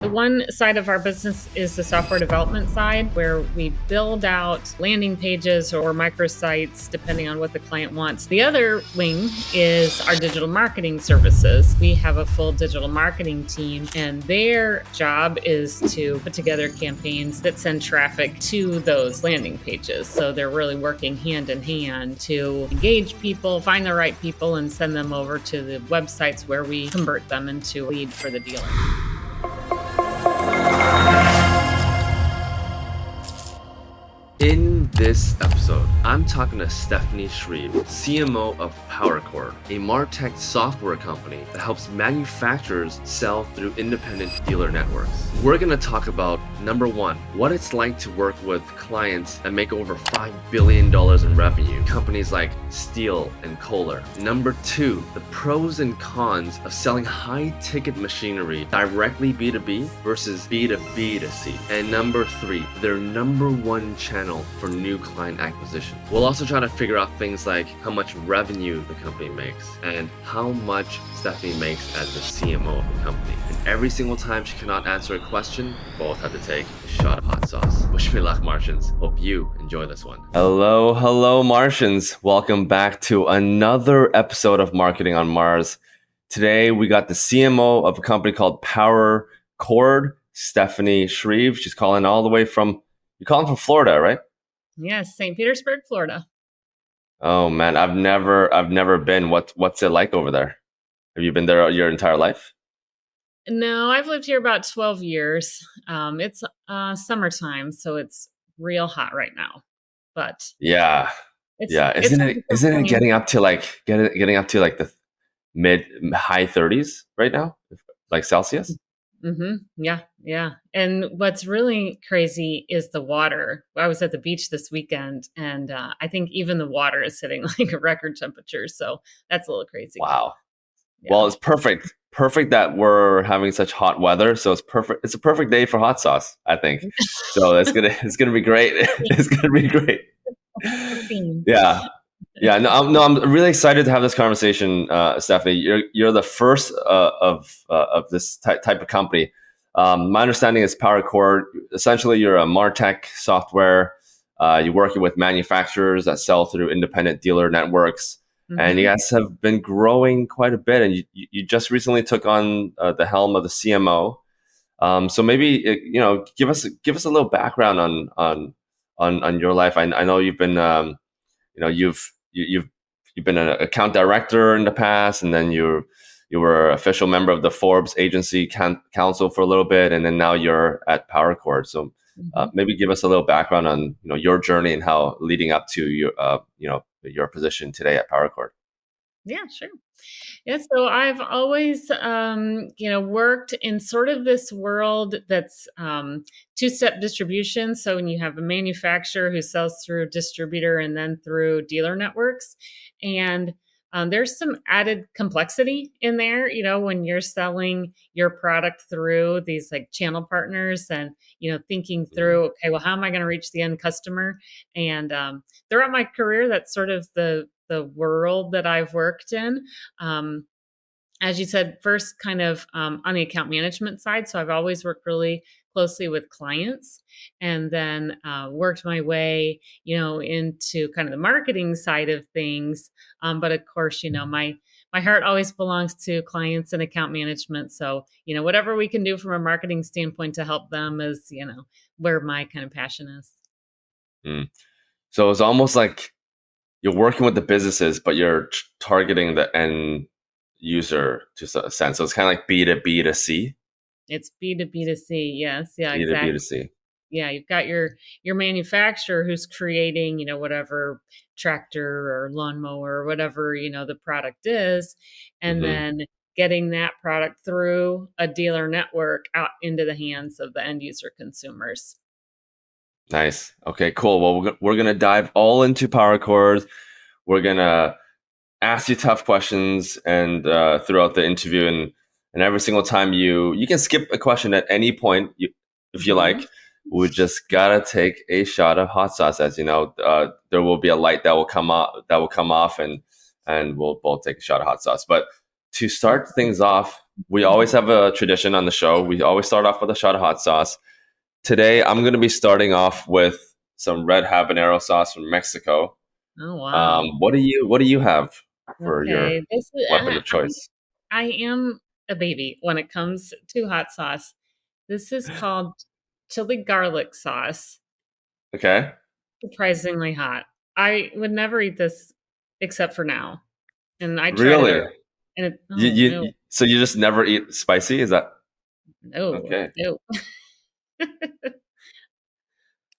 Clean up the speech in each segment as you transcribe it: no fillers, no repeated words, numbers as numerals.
The one side of our business is the software development side, where we build out landing pages or microsites, depending on what the client wants. The other wing is our digital marketing services. We have a full digital marketing team, and their job is to put together campaigns that send traffic to those landing pages. So they're really working hand in hand to engage people, find the right people, and send them over to the websites where we convert them into a lead for the dealer. In this episode, I'm talking to Stephanie Shreve, CMO of PowerChord, a MarTech software company that helps manufacturers sell through independent dealer networks. We're going to talk about, number one, what it's like to work with clients that make over $5 billion in revenue, companies like Steel and Kohler. Number two, the pros and cons of selling high-ticket machinery directly B2B versus B2B2C. And number three, their number one channel for new client acquisition. We'll also try to figure out things like how much revenue the company makes and how much Stephanie makes as the CMO of the company. And every single time she cannot answer a question, both have to take a shot of hot sauce. Wish me luck, Martians. Hope you enjoy this one. Hello, Martians. Welcome back to another episode of Marketing on Mars. Today, we got the CMO of a company called PowerChord, Stephanie Shreve. She's calling all the way from from Florida, right? Yes, St. Petersburg, Florida. Oh man, I've never been. What's it like over there? Have you been there your entire life? No, I've lived here about 12 years. It's summertime, so it's real hot right now. But yeah. Isn't it getting up to like the mid high 30s right now, like Celsius? Mm-hmm. Yeah. And what's really crazy is the water. I was at the beach this weekend, and I think even the water is hitting like a record temperature. So that's a little crazy. Wow. Yeah. Well, it's perfect that we're having such hot weather. So it's perfect. It's a perfect day for hot sauce, I think. So it's gonna be great. It's gonna be great. Yeah. Yeah, no, I'm really excited to have this conversation, Stephanie. You're the first of this type of company. My understanding is PowerChord. Essentially, you're a MarTech software. You're working with manufacturers that sell through independent dealer networks, and you guys have been growing quite a bit. And you just recently took on the helm of the CMO. So maybe give us a little background on your life. I know you've been you've been an account director in the past, and then you were official member of the Forbes agency council for a little bit, and then now you're at PowerChord. So maybe give us a little background on your journey and how leading up to your position today at PowerChord. Yeah, sure. Yeah, so I've always, worked in sort of this world that's two-step distribution. So when you have a manufacturer who sells through a distributor and then through dealer networks, and there's some added complexity in there, when you're selling your product through these like channel partners and, thinking through, okay, well, how am I going to reach the end customer? And throughout my career, that's sort of the world that I've worked in. As you said, first kind of on the account management side. So I've always worked really closely with clients, and then worked my way, into kind of the marketing side of things. But of course, my heart always belongs to clients and account management. So, whatever we can do from a marketing standpoint to help them is, where my kind of passion is. So it's almost like you're working with the businesses, but you're targeting the end user to a sense. So it's kind of like B2B2C. It's B2B2C. Yes. Yeah, B2B2C. Exactly. Yeah. You've got your manufacturer who's creating, whatever tractor or lawnmower or whatever, the product is, and then getting that product through a dealer network out into the hands of the end user consumers. Nice. Okay, cool. Well, we're going to dive all into PowerChord. We're going to ask you tough questions and throughout the interview. And every single time you can skip a question at any point if you like. We just got to take a shot of hot sauce. As you know, there will be a light that will come off and we'll both take a shot of hot sauce. But to start things off, We always have a tradition on the show. We always start off with a shot of hot sauce. Today, I'm going to be starting off with some red habanero sauce from Mexico. Oh, wow. What do you have for your Okay. This is weapon of choice? I am a baby when it comes to hot sauce. This is called chili garlic sauce. Okay, Surprisingly hot. I would never eat this except for now, and I tried it really? early, and You, oh, you no, so you just never eat spicy? Is that no, okay? no.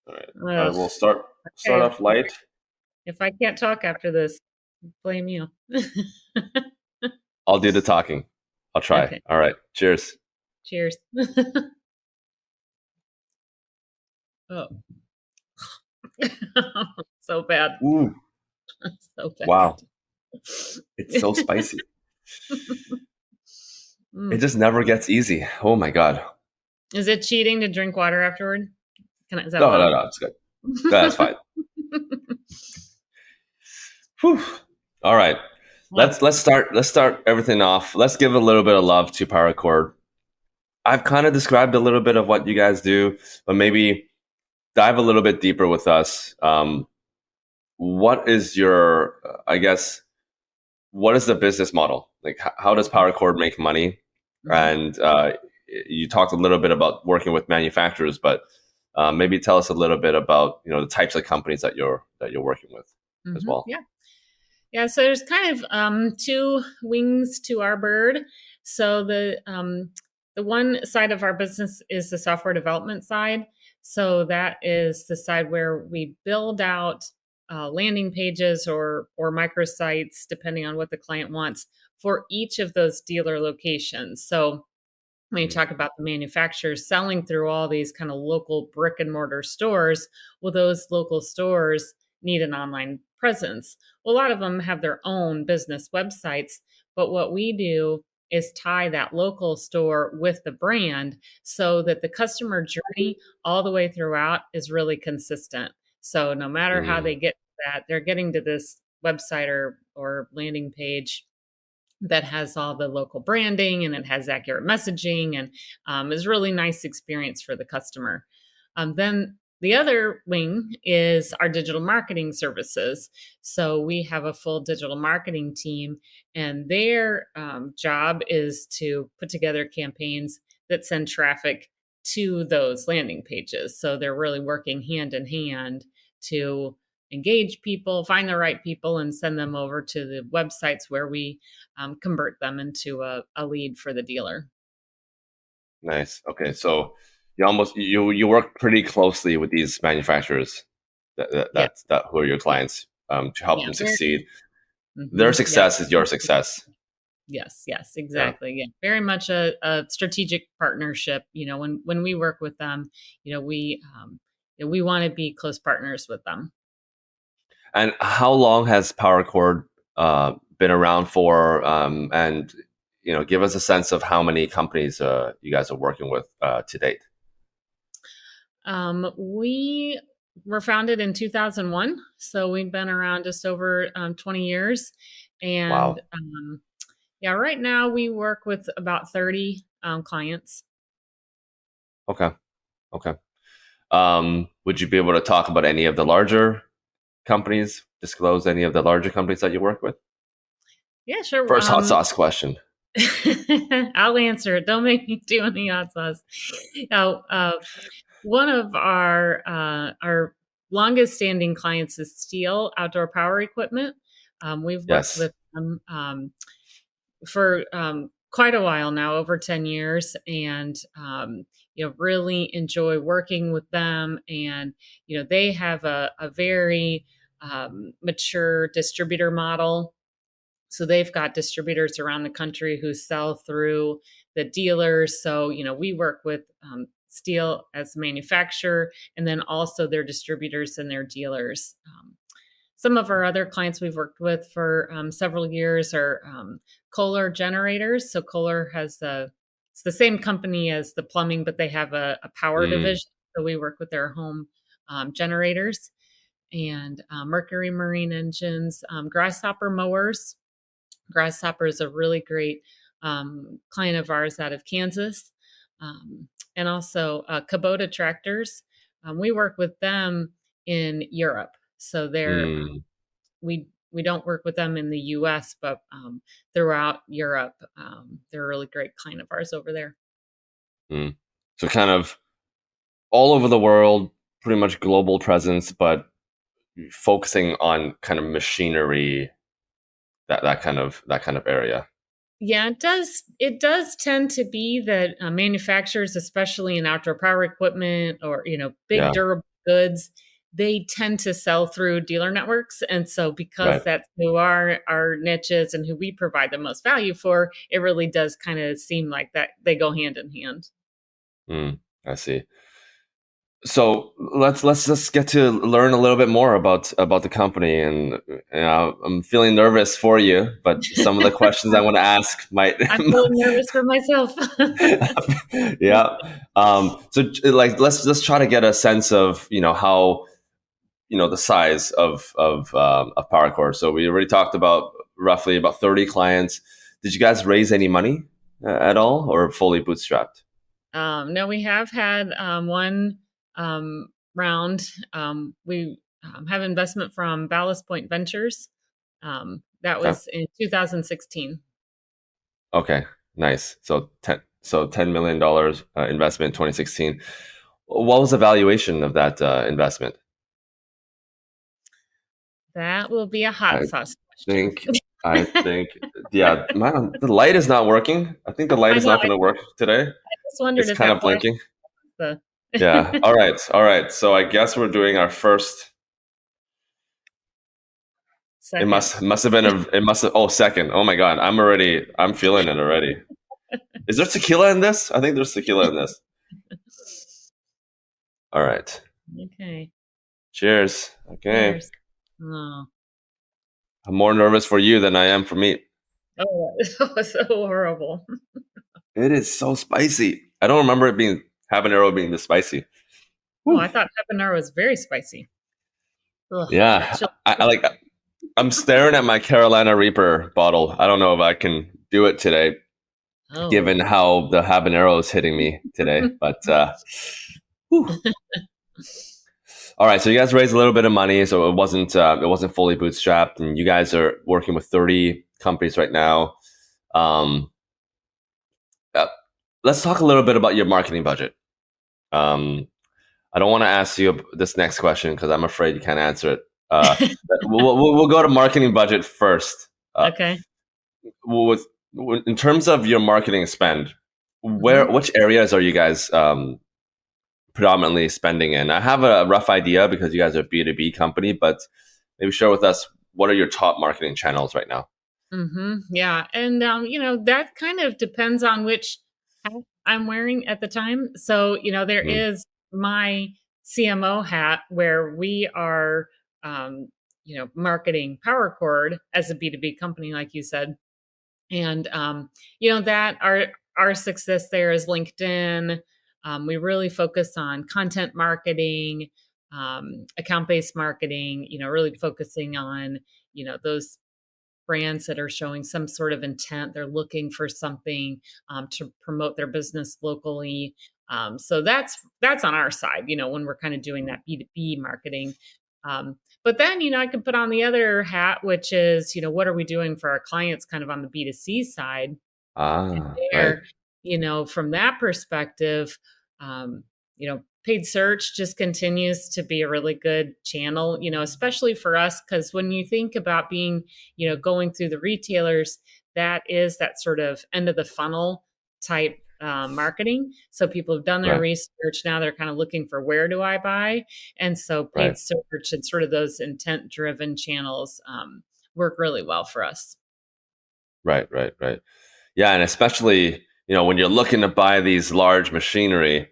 All right. I Ugh, will start okay. off light. If I can't talk after this, blame you. I'll do the talking. I'll try. Okay, All right. Cheers. cheers. Oh, so bad, Ooh, so wow. bad. It's so spicy. It Mm. just never gets easy. Oh my God. Is it cheating to drink water afterward? Is that No, no, allowed? no. It's good. That's fine. Whew. All right. Oh, Let's start everything off. Let's give a little bit of love to PowerChord. I've kind of described a little bit of what you guys do, but maybe dive a little bit deeper with us. What is your, I guess, what is the business model? Like, how does PowerChord make money? mhm. And you talked a little bit about working with manufacturers, but maybe tell us a little bit about the types of companies that you're working with as Mhm. well. Yeah. Yeah, so there's kind of two wings to our bird. So the one side of our business is the software development side. So that is the side where we build out landing pages or microsites, depending on what the client wants, for each of those dealer locations. So when you Mm, talk about the manufacturers selling through all these kind of local brick and mortar stores, well, those local stores need an online presence. Well, a lot of them have their own business websites, but what we do is tie that local store with the brand so that the customer journey all the way throughout is really consistent. So no matter how mm, they get to that, they're getting to this website or landing page that has all the local branding and it has accurate messaging and is a really nice experience for the customer. Then the other wing is our digital marketing services. So we have a full digital marketing team, and their job is to put together campaigns that send traffic to those landing pages. So they're really working hand in hand to engage people, find the right people, and send them over to the websites where we convert them into a lead for the dealer. nice. Okay, so you work pretty closely with these manufacturers Yeah, that who are your clients to help yeah, them very. succeed. Their Yeah, success is your success. yes, yes, Yeah. exactly. Yeah, very much a strategic partnership. When we work with them, we want to be close partners with them. And how long has PowerChord been around for? And give us a sense of how many companies you guys are working with to date. We were founded in 2001, so we've been around just over 20 years, and Wow. yeah, right now we work with about 30 clients. Okay. Okay. Would you be able to talk about any of the larger companies? Disclose any of the larger companies that you work with? Yeah, sure. First hot sauce question. I'll answer it. Don't make me do any hot sauce. Now, one of our longest standing clients is Steel Outdoor Power Equipment. We've worked Yes. with them for quite a while now, over 10 years, and really enjoy working with them. And they have a very mature distributor model, so they've got distributors around the country who sell through the dealers. So, we work with Steel as a manufacturer and then also their distributors and their dealers. Some of our other clients we've worked with for several years are Kohler generators. So Kohler it's the same company as the plumbing, but they have a power Mm, division. So we work with their home generators and Mercury Marine engines, Grasshopper mowers. Grasshopper is a really great client of ours out of Kansas, um, and also Kubota tractors. We work with them in Europe, so Mm, we don't work with them in the U.S., but throughout Europe, they're a really great client of ours over there. mm. So kind of all over the world, pretty much global presence, but focusing on kind of machinery, that kind of area. Yeah, it does. It does tend to be that manufacturers, especially in outdoor power equipment or big Yeah, durable goods, they tend to sell through dealer networks, and so because right. that's who our niche is and who we provide the most value for, it really does kind of seem like that they go hand in hand. Mm, I see. So let's just get to learn a little bit more about the company, and I'm feeling nervous for you, but some of the questions I want to ask might, I'm feeling nervous for myself. yeah. Like let's try to get a sense of how the size of PowerCore. So we already talked about roughly about 30 clients. Did you guys raise any money at all, or fully bootstrapped? No, we have had one round. We have investment from Ballast Point Ventures. That Okay. was in 2016. Okay, nice. So $10 million investment in 2016. What was the valuation of that investment? That will be a hot I sauce question. think I think yeah, the light is not working. I think the light I is know. not going to work today. I just wondered It's if kind that of flash blinking. the Yeah. All right. All right. So I guess we're doing our first. It second. must have been a. It must have. Oh, second. Oh my God. I'm feeling it already. Is there tequila in this? I think there's tequila in this. All right. Okay. Cheers. Okay. Cheers. Oh, I'm more nervous for you than I am for me. oh, that was so horrible. It is so spicy. I don't remember it being habanero being this spicy. Oh, Whew. I thought habanero was very spicy. Ugh. Yeah, Chill. I like. I'm staring at my Carolina Reaper bottle. I don't know if I can do it today, given Oh. how the habanero is hitting me today. But whew. All right, so you guys raised a little bit of money, so it wasn't fully bootstrapped, and you guys are working with 30 companies right now. Um, uh, let's talk a little bit about your marketing budget. Um, I don't want to ask you this next question because I'm afraid you can't answer it. We'll go to marketing budget first. Okay. With in terms of your marketing spend, Mhm. which areas are you guys predominantly spending in? I have a rough idea because you guys are a B2B company, but maybe share with us what are your top marketing channels right now? Yeah, and that kind of depends on which hat I'm wearing at the time. So there Mm, is my CMO hat where we are, marketing PowerChord as a B2B company, like you said, and that our success there is LinkedIn. We really focus on content marketing, account based marketing. Really focusing on those brands that are showing some sort of intent. They're looking for something to promote their business locally. So that's on our side, when we're kind of doing that B2B marketing. But then, I can put on the other hat, which is, what are we doing for our clients kind of on the B2C side? And right, there, from that perspective, um, paid search just continues to be a really good channel, especially for us, because when you think about being, going through the retailers, that is that sort of end of the funnel type marketing. So people have done their right, research. Now they're kind of looking for where do I buy? And so right, paid search and sort of those intent driven channels work really well for us. right. Yeah, and especially when you're looking to buy these large machinery,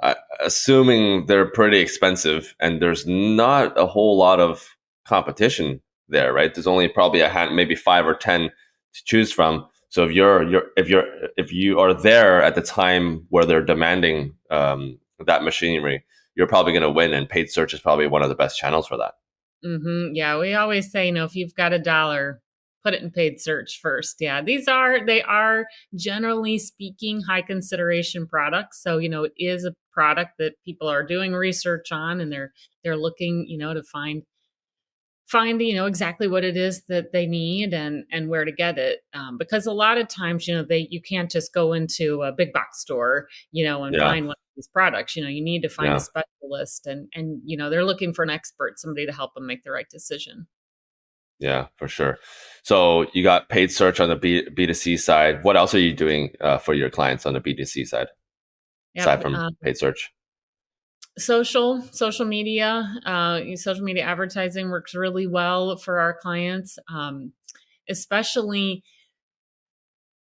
I, assuming they're pretty expensive and there's not a whole lot of competition there, right? There's only probably a hand, maybe 5 or 10 to choose from. So if you are there at the time where they're demanding that machinery, you're probably going to win. And paid search is probably one of the best channels for that. Yeah, we always say, if you've got a dollar, put it in paid search first. Yeah, they are generally speaking high consideration products. So, it is a product that people are doing research on, and they're looking, to find exactly what it is that they need and where to get it, because a lot of times you can't just go into a big box store and Yeah. find one of these products. You need to find a Yeah. specialist, and they're looking for an expert, somebody to help them make the right decision. Yeah, for sure. So you got paid search on the B2C side. What else are you doing for your clients on the B2C side, Yep. aside from paid search? Social media advertising works really well for our clients, especially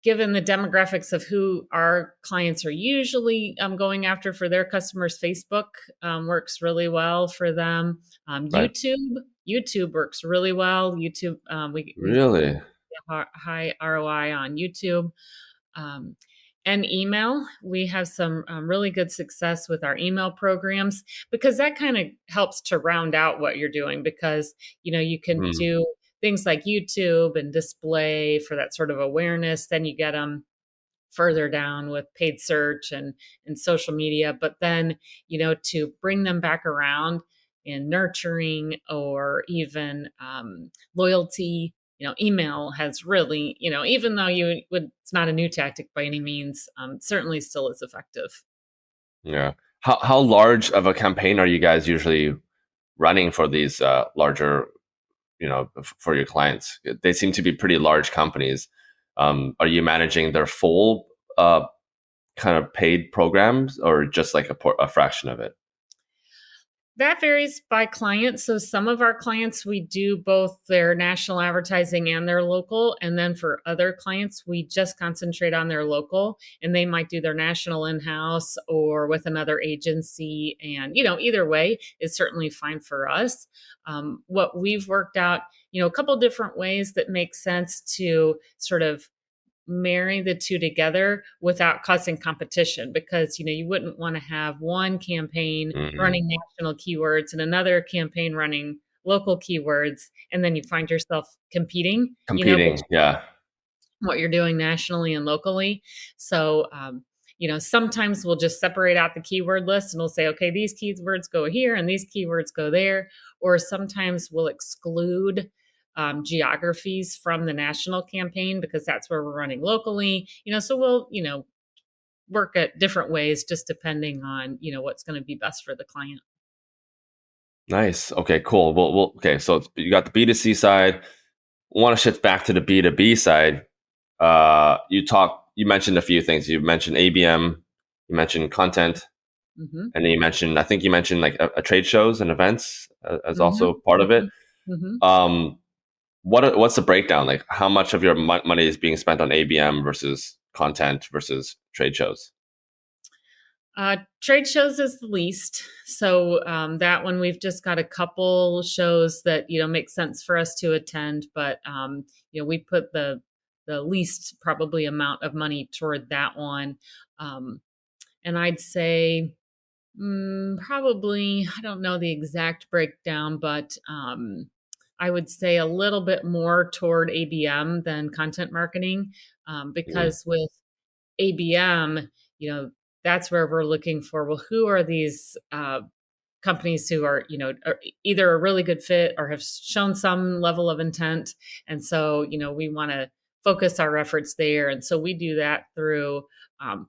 given the demographics of who our clients are usually going after for their customers. Facebook works really well for them. Right. YouTube works really well. YouTube, we Really? high ROI on YouTube. Um, and email, we have some really good success with our email programs, because that kind of helps to round out what you're doing, because you can Hmm. do things like YouTube and display for that sort of awareness. Then you get them further down with paid search and social media. But then, to bring them back around in nurturing, or even loyalty, email has really, even though it's not a new tactic by any means, certainly still is effective. Yeah. How large of a campaign are you guys usually running for these larger, for your clients? They seem to be pretty large companies. Are you managing their full kind of paid programs, or just like a fraction of it? That varies by client. So some of our clients, we do both their national advertising and their local. And then for other clients, we just concentrate on their local, and they might do their national in-house or with another agency. And, either way is certainly fine for us. What we've worked out, a couple different ways that make sense to sort of marry the two together without causing competition, because you wouldn't want to have one campaign Hmm. running national keywords and another campaign running local keywords, and then you find yourself competing Competing, between yeah. what you're doing nationally and locally. So, sometimes we'll just separate out the keyword list, and we'll say, okay, these keywords go here and these keywords go there. Or sometimes we'll exclude geographies from the national campaign, because that's where we're running locally. So we'll, work at different ways, just depending on, what's going to be best for the client. Nice. Okay, cool. Okay. So you got the B2C side. Want to shift back to the B2B side. You mentioned a few things. You mentioned ABM, you mentioned content, Hmm. and then I think you mentioned like a trade shows and events as also Hmm. part of it. Hmm. Um, what's the breakdown? Like, how much of your money is being spent on ABM versus content versus trade shows? Trade shows is the least. So that one, we've just got a couple shows that make sense for us to attend, but we put the least probably amount of money toward that one. Um, and I'd say probably, I don't know the exact breakdown, but I would say a little bit more toward ABM than content marketing, Mm, because with ABM, you know, that's where we're looking for, well, who are these companies who are, are either a really good fit or have shown some level of intent. And so, we want to focus our efforts there. And so we do that through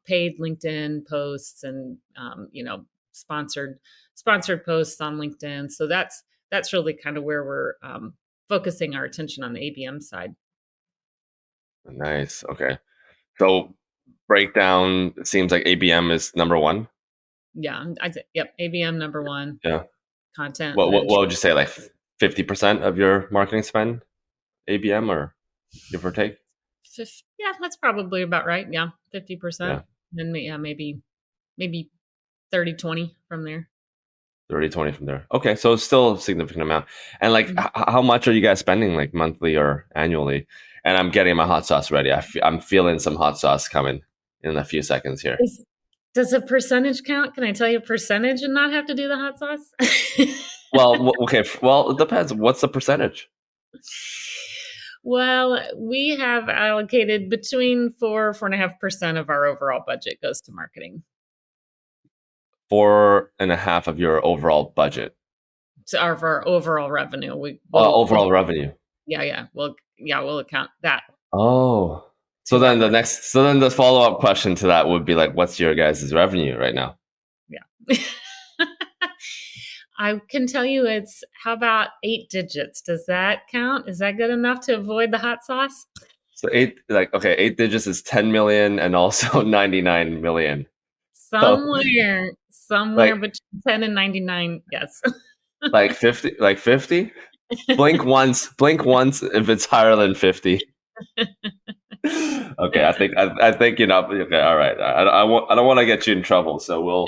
paid LinkedIn posts and, sponsored sponsored posts on LinkedIn. So that's really kind of where we're focusing our attention on the ABM side. nice. Okay. So breakdown. It seems like ABM is number one. Yeah, I'd say, yep, ABM number one, Yeah. content, What and then what, what would you say? Like 50% of your marketing spend, ABM, or give or take? Yeah, that's probably about right. Yeah, 50%. Yeah. Then yeah, maybe 30-20 from there. 30-20 from there. Okay, so it's still a significant amount. And like, Mhm. how much are you guys spending, like monthly or annually? And I'm getting my hot sauce ready. I'm feeling some hot sauce coming in a few seconds here. Is Does a percentage count? Can I tell you a percentage and not have to do the hot sauce? Well, okay. Well, it depends. What's the percentage? Well, we have allocated between 4.5% of our overall budget goes to marketing. 4.5 of your overall budget. So of our overall revenue, we'll Overall revenue. we'll account that Oh. So to our then market. the follow-up question to that would be like, what's your guys' revenue right now? Yeah. I can tell you it's how about 8 digits? Does that count? Is that good enough to avoid the hot sauce? So eight digits is 10 million and also 99 million. So Somewhere like between 10 and 99, yes. like 50, like 50? Blink once if it's higher than 50. Okay, I think you know. Okay, all right. I don't want to get you in trouble, so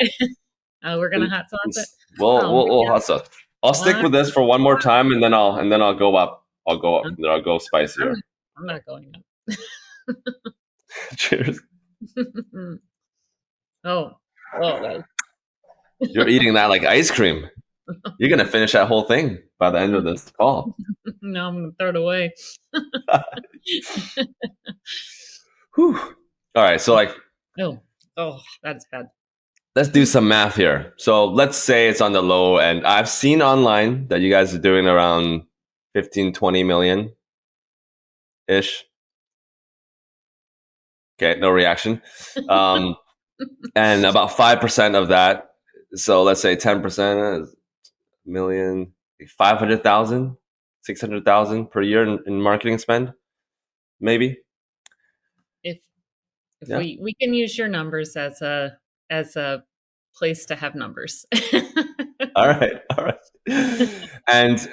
Oh, we're gonna hot sauce it. Oh we'll man, hot sauce. I'll stick well, with this for one more time, and then I'll go up. I'll go up I'm, from there. I'll go I'm spicier. I'm not going Cheers. up. Oh, oh, that You're eating that like ice cream. You're gonna finish that whole thing by the end of this call. no, I'm gonna throw it away. Whew. All right, so like Oh, oh, that's bad. let's do some math here. So let's say it's on the low end. I've seen online that you guys are doing around 15, 20 million ish. Okay, no reaction. Um, and about 5% of that, so let's say 10% is million, 500,000, 600,000 per year in marketing spend, maybe. If if Yeah. we can use your numbers as a place to have numbers. All right. All right. And,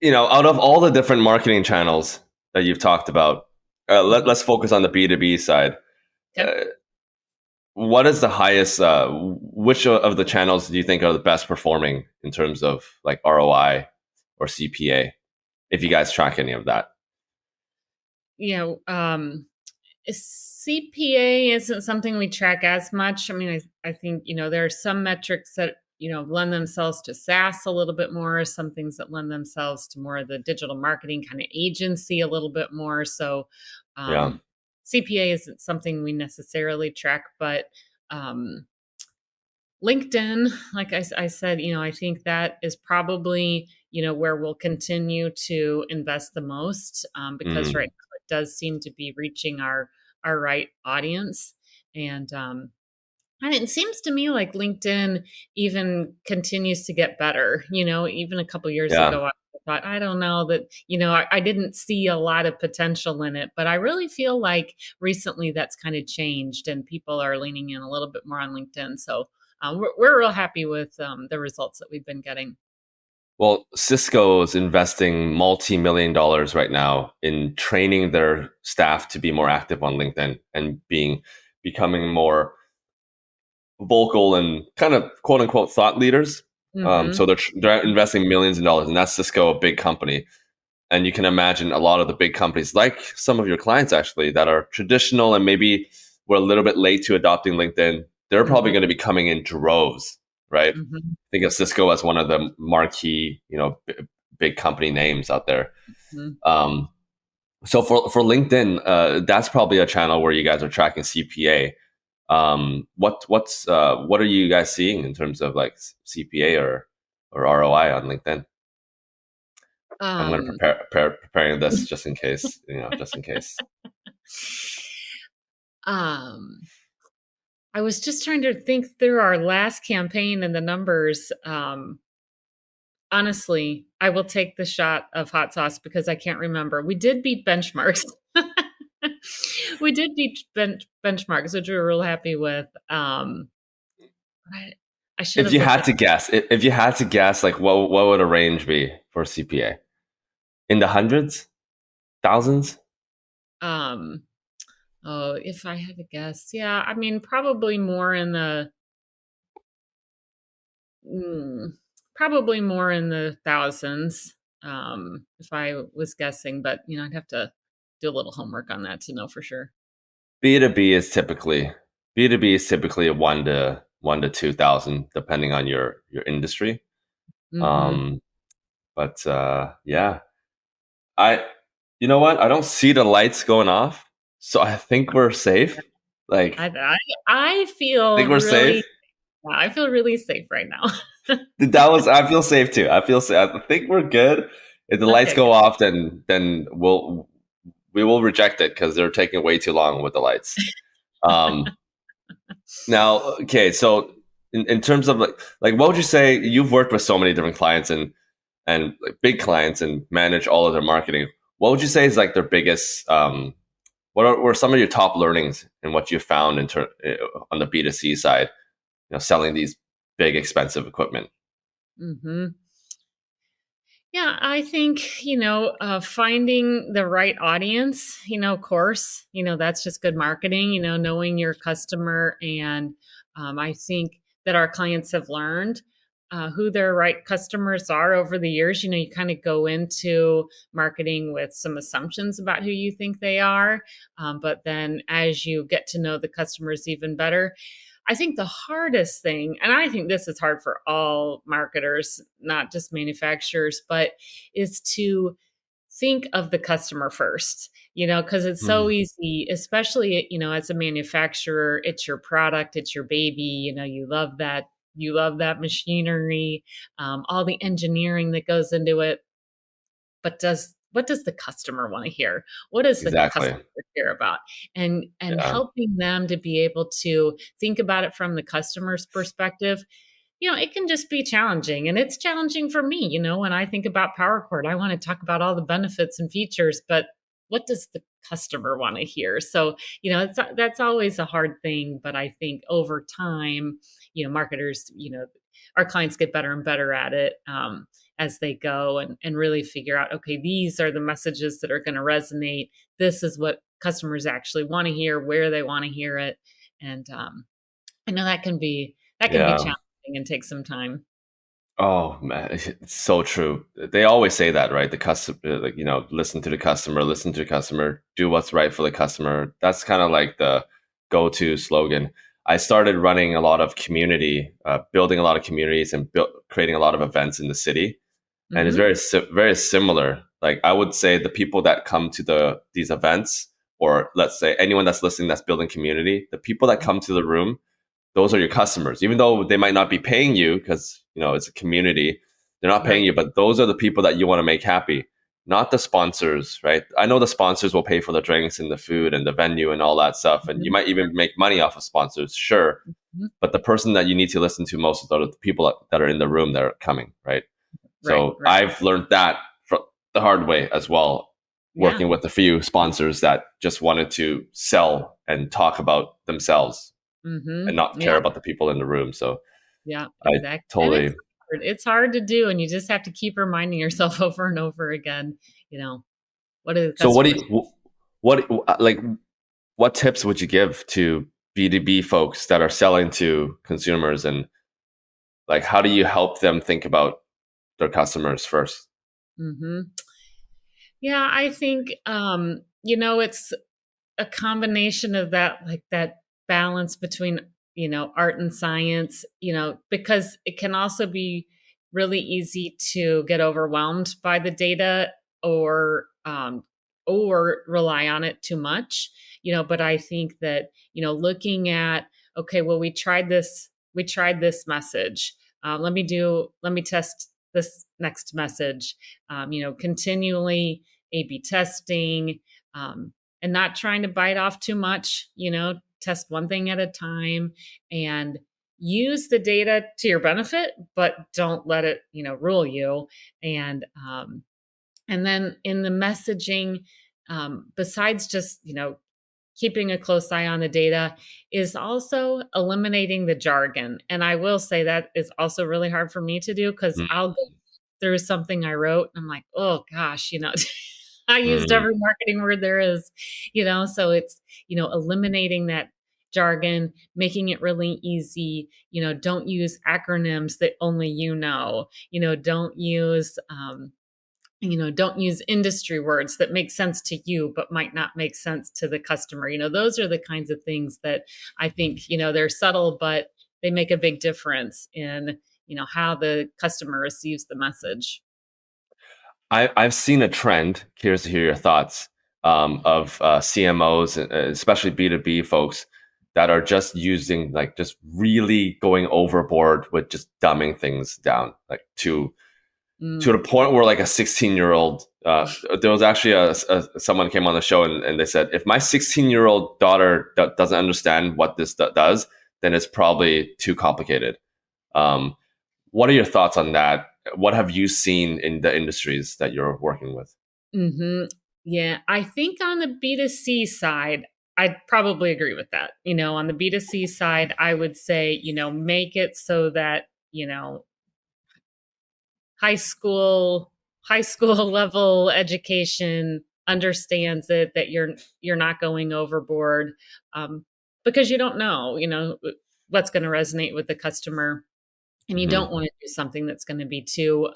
you know, out of all the different marketing channels that you've talked about, Mhm. let's focus on the B2B side. Okay. Uh, what is the highest, which of the channels do you think are the best performing in terms of like ROI or CPA, if you guys track any of that? You know, CPA isn't something we track as much. I mean, I think, there are some metrics that, lend themselves to SaaS a little bit more, some things that lend themselves to more of the digital marketing kind of agency a little bit more. So, Yeah. um, CPA isn't something we necessarily track, but um, LinkedIn, like I said, I think that is probably, where we'll continue to invest the most because right Mm, now it does seem to be reaching our right audience. And it seems to me like LinkedIn even continues to get better. Even a couple years yeah. ago, I thought, I don't know that, I didn't see a lot of potential in it, but I really feel like recently that's kind of changed and people are leaning in a little bit more on LinkedIn. So we're real happy with the results that we've been getting. Well, Cisco is investing multi-million dollars right now in training their staff to be more active on LinkedIn and becoming more vocal and kind of quote unquote thought leaders. Hmm. So they're investing millions of dollars, and that's Cisco, a big company. And you can imagine a lot of the big companies, like some of your clients actually, that are traditional and maybe were a little bit late to adopting LinkedIn. They're probably Hmm. going to be coming in droves, right? Hmm. Think of Cisco as one of the marquee, big company names out there. Hmm. Um, so for LinkedIn, that's probably a channel where you guys are tracking CPA. What are you guys seeing in terms of like CPA or ROI on LinkedIn? I'm going to Um, preparing this just in case, just in case. um, I was just trying to think through our last campaign and the numbers. Honestly, I will take the shot of hot sauce because I can't remember. We did beat benchmarks. We did beat benchmarks, which we were real happy with. I, I should If have you looked had at. to guess, if you had to guess, like what would a range be for CPA? In the hundreds, thousands? Um, oh, if I had to guess, yeah, I mean, mm, probably more in the thousands. If I was guessing, but I'd have to do a little homework on that to know for sure. B2B is typically B2B is typically a 1 to 2,000, depending on your industry. Hmm. Um, but yeah, I You know what? I don't see the lights going off, so I think we're safe. Like, I feel think we're really, safe. I feel really safe right now. That was. I feel safe too. I feel safe. I think we're good. If the lights Okay, go good. off, then we will reject it because they're taking way too long with the lights. Um, Now, okay, so in terms of like what would you say you've worked with so many different clients and like big clients and manage all of their marketing. What would you say is like their biggest were some of your top learnings and what you found on the B2C side, selling these big expensive equipment? Hmm. Yeah, I think, finding the right audience, of course, that's just good marketing, knowing your customer. And I think that our clients have learned who their right customers are over the years. You kind of go into marketing with some assumptions about who you think they are. But then as you get to know the customers even better, I think the hardest thing, and I think this is hard for all marketers, not just manufacturers, but is to think of the customer first, because it's so Mm, easy, especially, as a manufacturer, it's your product, it's your baby, you love that machinery, all the engineering that goes into it. But what does the customer want to hear? What does the exactly. customer care about? And Yeah. helping them to be able to think about it from the customer's perspective, it can just be challenging. And it's challenging for me, when I think about PowerChord, I want to talk about all the benefits and features, but what does the customer want to hear? So, that's always a hard thing. But I think over time, marketers, our clients get better and better at it. As they go and really figure out, okay, these are the messages that are going to resonate. This is what customers actually want to hear, where they want to hear it. And I know that can be Yeah. challenging and take some time. Oh man, it's so true. They always say that, right? The customer, like listen to the customer, listen to the customer, do what's right for the customer. That's kind of like the go-to slogan. I started running a lot of building a lot of communities and creating a lot of events in the city, and it's Hmm. very similar. Like I would say, the people that come to these events, or let's say anyone that's listening that's building community, the people that come to the room, those are your customers, even though they might not be paying you because it's a community. They're not paying Right. you, but those are the people that you want to make happy, not the sponsors, right? I know the sponsors will pay for the drinks and the food and the venue and all that stuff, and you Mhm. might even make money off of sponsors, sure. Mhm. But the person that you need to listen to most are the people that are in the room that are coming, right? Right, So right. I've learned that from the hard way as well, Yeah. working with a few sponsors that just wanted to sell and talk about themselves and Mhm. not care Yeah, about the people in the room. So yeah, I exactly. And it's totally. hard. It's hard to do, and you just have to keep reminding yourself over and over again, you know, what do the So what do customers. you what like what tips would you give to B2B folks that are selling to consumers, and like how do you help them think about their customers first? Mhm. Yeah, I think, it's a combination of that, like that balance between, art and science, because it can also be really easy to get overwhelmed by the data, or rely on it too much, but I think that, looking at, okay, well, we tried this message. Let me test this next message. Continually A/B testing, and not trying to bite off too much, test one thing at a time and use the data to your benefit, but don't let it, rule you. And and then in the messaging, besides just, keeping a close eye on the data, is also eliminating the jargon. And I will say that is also really hard for me to do because I'll go through something I wrote and I'm like, oh gosh, I used Mm-hmm. every marketing word there is, so it's, eliminating that jargon, making it really easy, don't use acronyms that only don't use industry words that make sense to you but might not make sense to the customer. Those are the kinds of things that I think, they're subtle, but they make a big difference in, how the customer receives the message. I've seen a trend. Curious to hear your thoughts of CMOs, especially B2B folks, that are just using like just really going overboard with just dumbing things down, like to Mm, the point where like a 16-year-old. There was actually someone came on the show and they said, if my 16-year-old daughter doesn't understand what this does, then it's probably too complicated. Um, what are your thoughts on that? What have you seen in the industries that you're working with? mhm. Yeah, I think on the B2C side, I'd probably agree with that. On the B2C side, I would say, make it so that, high school high school level education understands it, that you're not going overboard, um, because you don't know, what's gonna resonate with the customer, and you Hmm. don't wanna do something that's gonna be too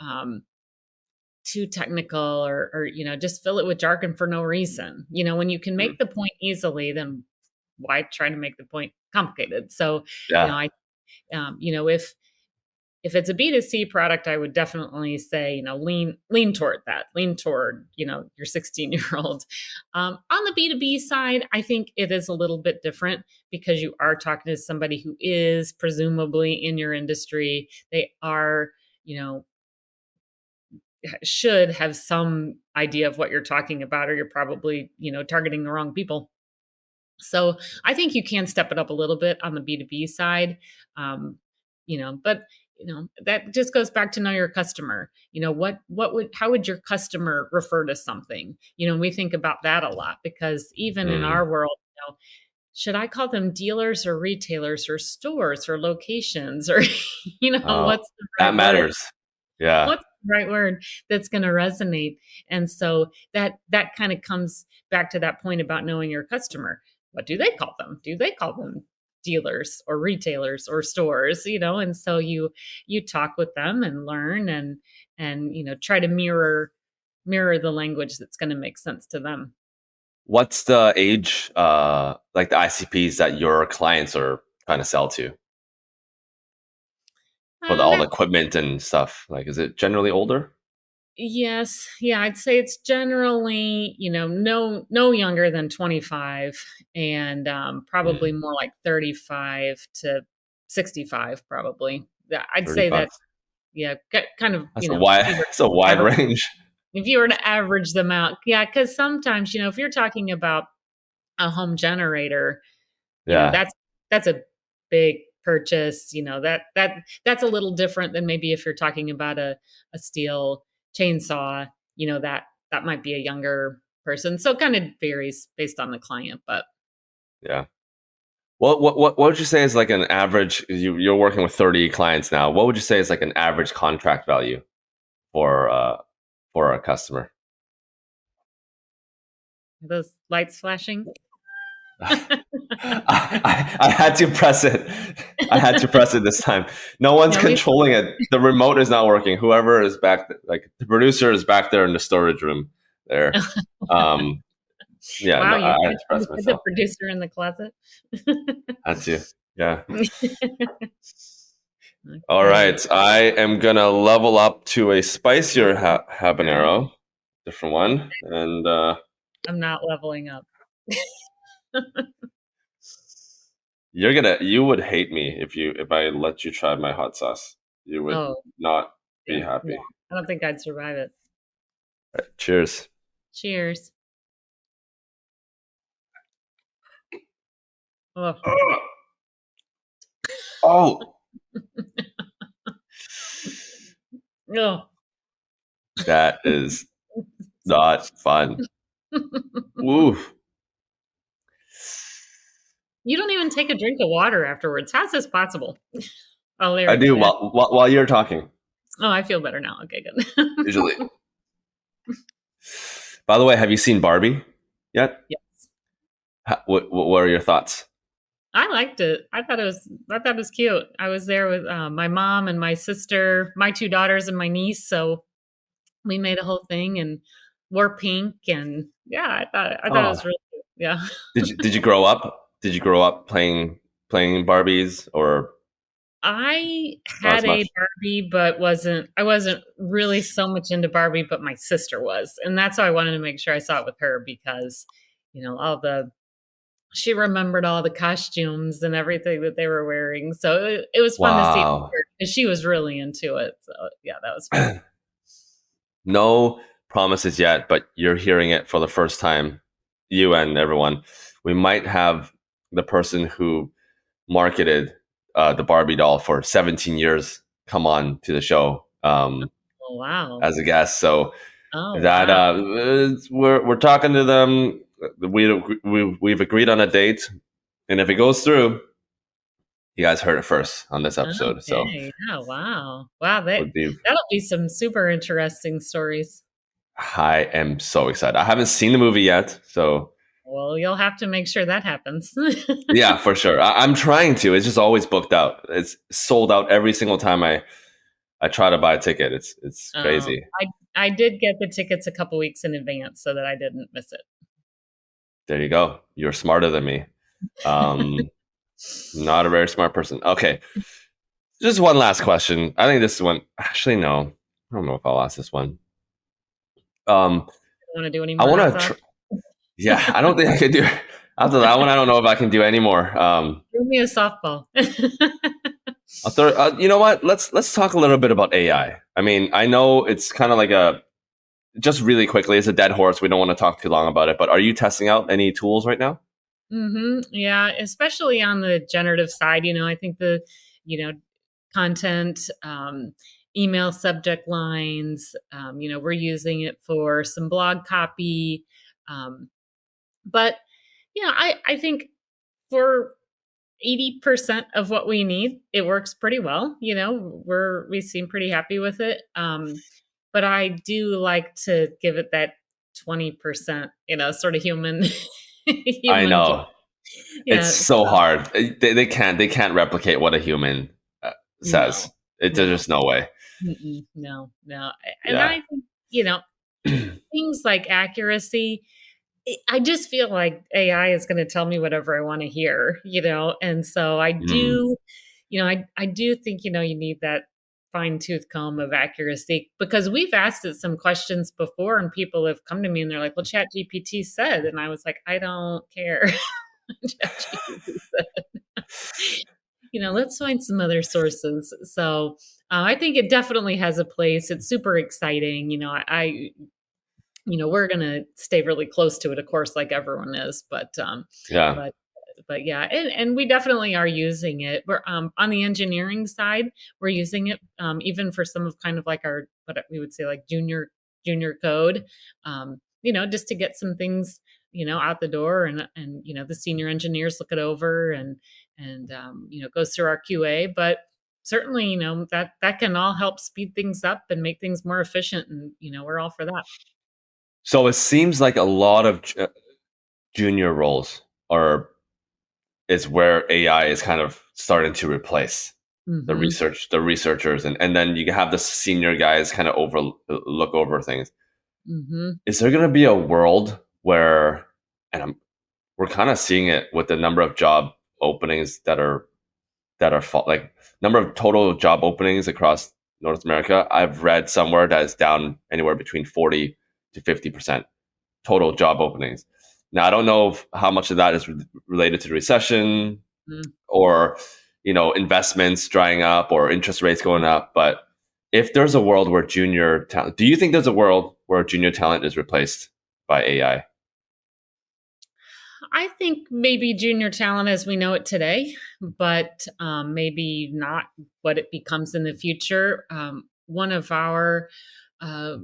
technical, or just fill it with jargon for no reason. When you can Hmm. make the point easily, then why try to make the point complicated? So, Yeah. I if it's a B2C product, I would definitely say, lean toward that. Lean toward, your 16-year-old. On the B2B side, I think it is a little bit different, because you are talking to somebody who is presumably in your industry. They are, you know, should have some idea of what you're talking about, or you're probably, targeting the wrong people. So I think you can step it up a little bit on the B2B side. But that just goes back to know your customer. How would your customer refer to something? We think about that a lot, because even in Mm. our world, should I call them dealers or retailers or stores or locations, or Oh, what's the that right word? matters. Yeah. What's the right word that's gonna resonate? And so that kinda comes back to that point about knowing your customer. What do they call them? Do they call them dealers or retailers or stores? And so you talk with them and learn, and try to mirror the language that's gonna make sense to them. What's the age, like the ICPs that your clients are trying to sell to for all the That equipment and stuff? Like, is it generally older? Yes, yeah, I'd say it's generally, no younger than 25, and Mm. probably more like 35 to 65, probably. Yeah, I'd say 35. that, yeah, kind of, That's a wide, if you were that's a wide aver range. if you were to average them out. Yeah, because sometimes, if you're talking about a home generator, Yeah. that's a big purchase. That's a little different than maybe if you're talking about a steel chainsaw. That might be a younger person. So it kind of varies based on the client, but Yeah. What would you say is like an average? You're working with 30 clients now. What would you say is like an average contract value for for a customer? are those lights flashing? I had to press it. I had to press it this time. No one's Yeah, we controlling it. The remote is not working. Whoever is back, like the producer, is back there in the storage room. There. Um, yeah. wow, No, you I had had to you press had the myself. producer in the closet. Had to. Yeah. All Okay, right. I am gonna level up to a spicier habanero, different one, and I'm not leveling up. you would hate me if I let you try my hot sauce. You would Oh, not be yeah, no, happy. I don't think I'd survive it. Cheers. Cheers. Oh. Ugh. Oh, Oh. that is not fun. Woo. You don't even take a drink of water afterwards. How's this possible? Oh, there I we go. do Yeah. while you're talking. Oh, I feel better now. Okay, good. Usually. By the way, have you seen Barbie yet? Yes. What are your thoughts? I liked it. I thought it was cute. I was there with my mom and my sister, my two daughters and my niece, so we made a whole thing and wore pink, and yeah, I thought it Oh, was really cute. Yeah. did you grow up? Did you grow up playing Barbies or? I Not as had a much. Barbie, but I wasn't really so much into Barbie, but my sister was, and that's why I wanted to make sure I saw it with her because, all the she remembered all the costumes and everything that they were wearing, so it was fun to see it with Wow. her 'cause she was really into it, so, yeah, that was fun. No promises yet, but you're hearing it for the first time. You and everyone. We might have the person who marketed the Barbie doll for 17 years come on to the show Oh, wow. as a guest. So Oh, that wow. we're talking to them. We've agreed on a date, and if it goes through, you guys heard it first on this episode. So Okay. Oh, wow. Wow, would be that'll be some super interesting stories. I am so excited. I haven't seen the movie yet, so Well, you'll have to make sure that happens. yeah, for sure. I'm trying to. It's just always booked out. It's sold out every single time I try to buy a ticket. It's Oh, crazy. I did get the tickets a couple weeks in advance so that I didn't miss it. There you go. You're smarter than me. Um, not a very smart person. Okay, just one last question. I think this is one. Actually, no. I don't know if I'll ask this one. Um, Wanna do any I more want hot to. sauce? Yeah, I don't think I could do. After that one, I don't know if I can do any more. Throw me a softball. You know what? Let's talk a little bit about AI. I mean, I know it's kind of like a just really quickly. It's a dead horse. We don't want to talk too long about it. But are you testing out any tools right now? Yeah, especially on the generative side, I think you know, content, email subject lines, we're using it for some blog copy. Um, but, I think for 80% of what we need, it works pretty well. We seem pretty happy with it. But I do like to give it that 20%, sort of human I human touch. know it's Yeah. so hard. They can't replicate what a human says. No, There's no, just no way. no, no. And Yeah. I think, things like accuracy, I just feel like AI is gonna tell me whatever I wanna hear, and so Mm, I do think, you need that fine-tooth comb of accuracy because we've asked it some questions before and people have come to me and they're like, "Well, ChatGPT said," and I was like, "I don't care." ChatGPT said. Let's find some other sources. So I think it definitely has a place. It's super exciting. We're gonna stay really close to it, of course, like everyone is. yeah. But but yeah, and we definitely are using it. We're on the engineering side, we're using it even for some of kind of like our what we would say like junior code, just to get some things out the door and the senior engineers look it over and goes through our QA. But certainly, that can all help speed things up and make things more efficient, and we're all for that. So it seems like a lot of junior roles are is where AI is kind of starting to replace Hmm. the researchers, and then you have the senior guys kind of look over things. Hmm. Is there going to be a world where, and we're kind of seeing it with the number of job openings like number of total job openings across North America? I've read somewhere that is down anywhere between 40 to 50% total job openings. Now, I don't know how much of that is related to the recession or investments drying up or interest rates going up. But if there's a world where junior talent, do you think there's a world where junior talent is replaced by AI? I think maybe junior talent as we know it today, but maybe not what it becomes in the future. One of our uh,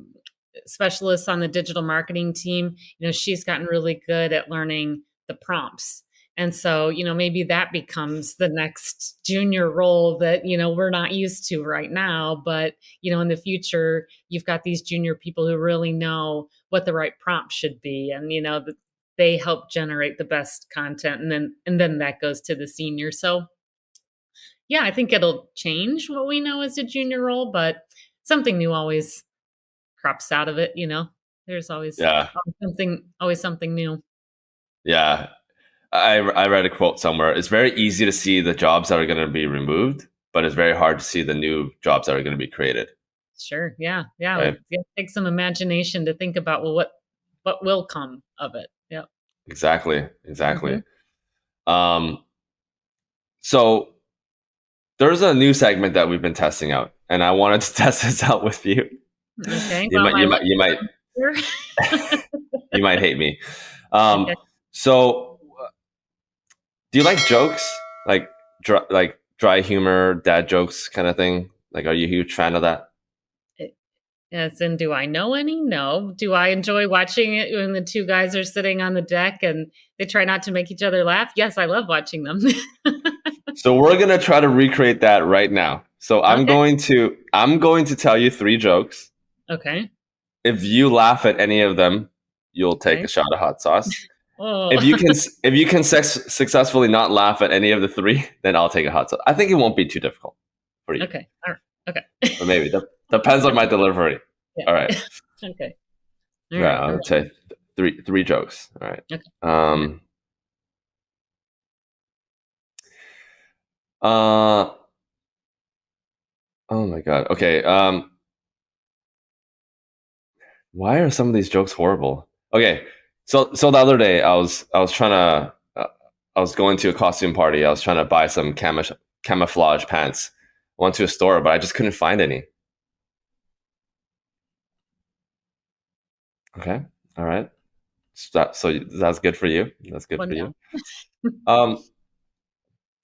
specialists on the digital marketing team, she's gotten really good at learning the prompts. And so, maybe that becomes the next junior role that, we're not used to right now. But, in the future, you've got these junior people who really know what the right prompt should be. And, they help generate the best content and then that goes to the senior. So yeah, I think it'll change what we know as a junior role, but something new always crops out of it. There's always Yeah, always something new. yeah. I read a quote somewhere. It's very easy to see the jobs that are going to be removed, but it's very hard to see the new jobs that are going to be created. Sure. Yeah. Yeah. Right? It takes some imagination to think about, well, what will come of it. Yeah. Exactly. Exactly. Hmm. So there's a new segment that we've been testing out, and I wanted to test this out with you. Okay. You Well, might, my you might, lips you might, are here. you might hate me. Okay. So do you like jokes, like dry humor, dad jokes, kind of thing? Like, are you a huge fan of that? Yes, and do I know any? No. Do I enjoy watching it when the two guys are sitting on the deck and they try not to make each other laugh? Yes, I love watching them. So we're gonna try to recreate that right now. So Okay. I'm going to tell you 3 jokes. Okay. If you laugh at any of them, you'll take a Okay. shot of hot sauce. Oh, If you can successfully not laugh at any of the 3, then I'll take a hot sauce. I think it won't be too difficult for you, okay. All right. but Okay. maybe depends on my delivery. Yeah. All right, Okay. All yeah, right. I'll say three jokes. All right. Okay. All right. Um. Uh. Oh my God. Okay. Why are some of these jokes horrible? Okay. So the other day I was trying to I was going to a costume party. I was trying to buy some camouflage pants. I went to a store, but I just couldn't find any. Okay. All right. So that's good for you. That's good Well, for no. you. Um,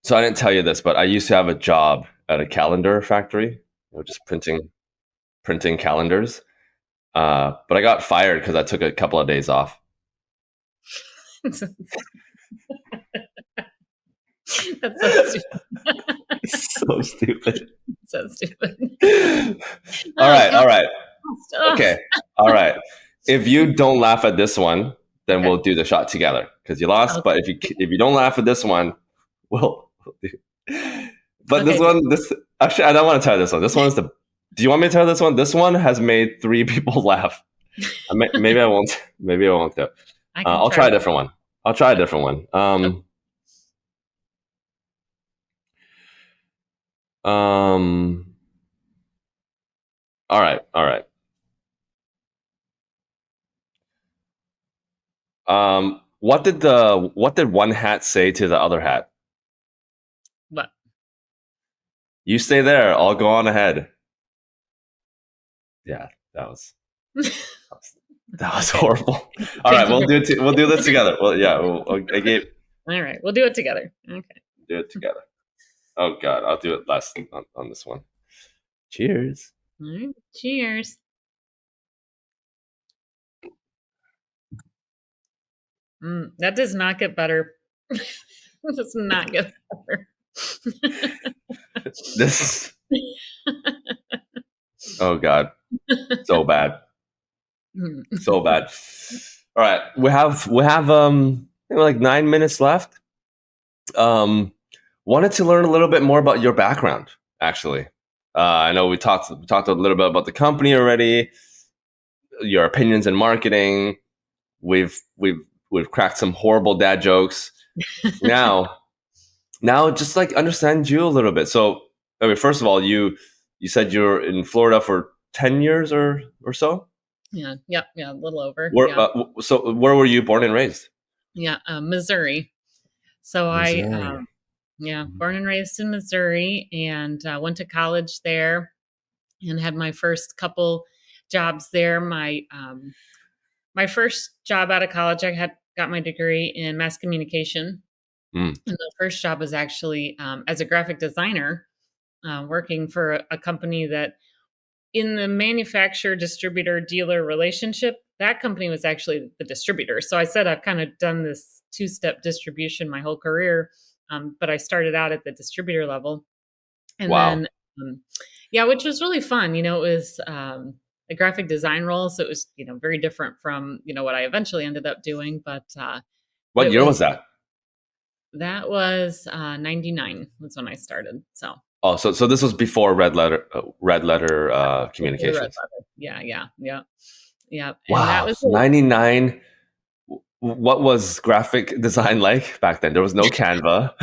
so I didn't tell you this, but I used to have a job at a calendar factory, just printing calendars. But I got fired because I took a couple of days off. That's so stupid. So stupid. So stupid. All Oh right, God. all right. Oh, Okay. All right. If you don't laugh at this one, then okay. we'll do the shot together because you lost. But Okay. if you don't laugh at this one, we'll do. But this Okay. one, this actually, I don't want to tell you this one. This one is the. Do you want me to tell this one? This one has made 3 people laugh. Maybe I won't. Maybe I won't do. I can I'll try. try a different one. I'll try a Okay. different one. Okay. Um. All right. All right. What did one hat say to the other hat? But You stay there. I'll go on ahead. Yeah, that was that was okay. horrible. All right, Thank you we'll for. do it. We'll do this together. Well, yeah, I gave All right. We'll do it together. Okay. do it together. Oh God, I'll do it last on this one. Cheers. All right. Cheers. That does not get better. It does not get better. This. Oh God, so bad, Mm. so bad. All right, we have like 9 minutes left. Um, Wanted to learn a little bit more about your background. Actually, I know we talked a little bit about the company already. Your opinions in marketing. We've cracked some horrible dad jokes. Now, just like understand you a little bit. So, I mean, first of all, you said you're in Florida for 10 years or so. Yeah. Yep. Yeah. A little over. Where Yeah. so where were you born and raised? Yeah. Missouri. So Missouri. yeah, born and raised in Missouri, and went to college there, and had my first couple jobs there. My first job out of college, I had got my degree in mass communication, Mm, and the first job was actually as a graphic designer, working for a company that in the manufacturer distributor dealer relationship, that company was actually the distributor. So I said I've kind of done this two-step distribution my whole career, but I started out at the distributor level, and wow. then yeah, which was really fun. It was a graphic design role, so it was very different from what I eventually ended up doing, but What it year was was that? that was 99 was when I started. So Oh, so this was before red letter before the red communications. leather. Yeah, yeah, yeah, yeah, and that Wow, was it. 99. What was graphic design like back then? There was no Canva.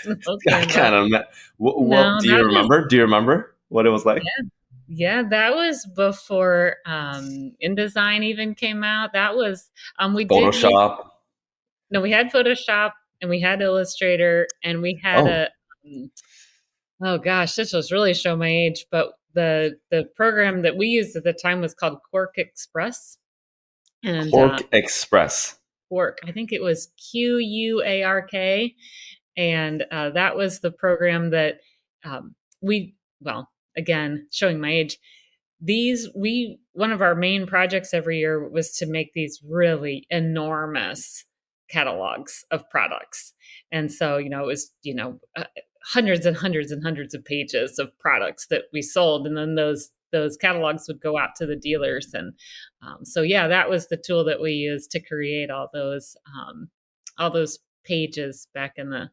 Okay, I well, kind of. What no, do you that was remember? Do you remember what it was like? yeah, yeah, that was before InDesign even came out. That was we did use Photoshop. no, we had Photoshop and we had Illustrator and we had Oh, a um, oh gosh, this was really show my age, but the program that we used at the time was called Quark Express and Quark Express. Quark. I think it was QUARK, and that was the program that we well again showing my age these we one of our main projects every year was to make these really enormous catalogs of products. And so it was hundreds and hundreds and hundreds of pages of products that we sold, and then those catalogs would go out to the dealers. And so yeah, that was the tool that we used to create all those pages back in the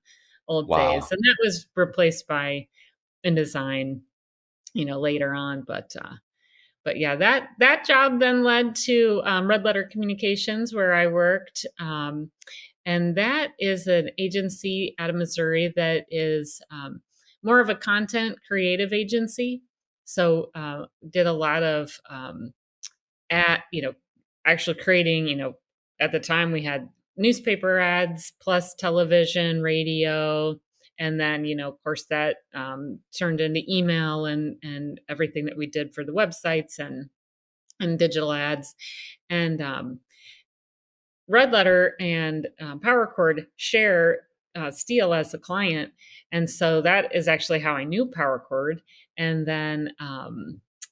old days, Wow. and that was replaced by InDesign later on. But yeah, that job then led to Red Letter Communications, where I worked, and that is an agency out of Missouri that is more of a content creative agency. So did a lot of at actually creating. At the time we had newspaper ads plus television, radio, and then of course that turned into email and everything that we did for the websites and digital ads. And Red Letter and PowerChord share Steel as a client, and so that is actually how I knew PowerChord. And then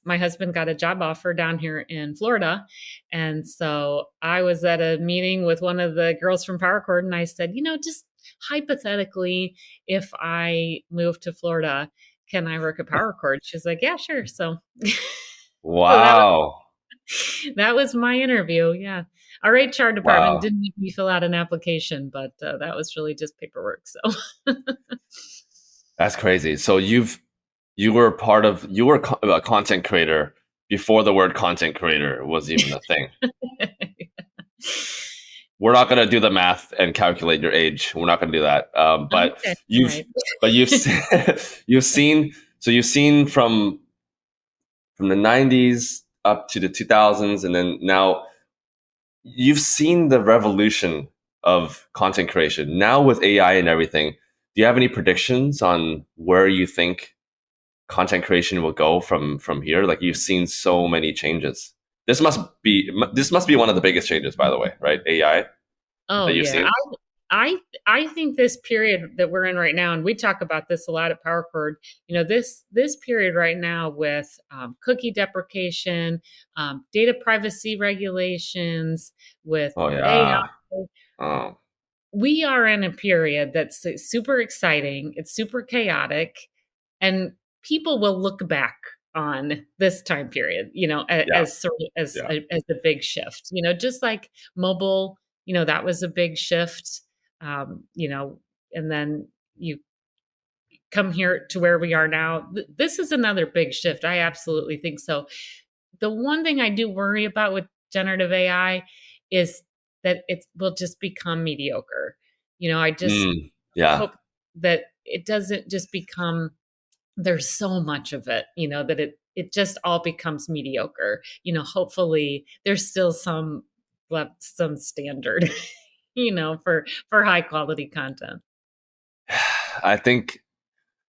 my husband got a job offer down here in Florida, and so I was at a meeting with one of the girls from PowerChord, and I said, just hypothetically, if I move to Florida, can I work at PowerChord? She's like, yeah, sure. So, so Wow. that was my interview. Yeah. Our HR department Wow. didn't make me fill out an application, but that was really just paperwork. So, That's crazy. So you were a content creator before the word content creator was even a thing. We're not going to do the math and calculate your age. We're not going to do that. But okay. All you've right. but you've you've seen you've seen from the 90s up to the 2000s, and then now you've seen the revolution of content creation. Now with AI and everything, do you have any predictions on where you think content creation will go from here? Like, you've seen so many changes. This must be one of the biggest changes, by the way, right? AI Oh that you've yeah. seen. I think this period that we're in right now, and we talk about this a lot at PowerChord, this period right now with cookie deprecation, data privacy regulations, with Oh AI, yeah. Oh we are in a period that's super exciting. It's super chaotic, and people will look back on this time period, yeah, as sort of yeah. as a big shift. Just like mobile, that was a big shift. And then you come here to where we are now. This is another big shift. I absolutely think so. The one thing I do worry about with generative AI is that it will just become mediocre. I just Yeah. hope that it doesn't just become there's so much of it, that it just all becomes mediocre. Hopefully there's still some left some standard, for high quality content. I think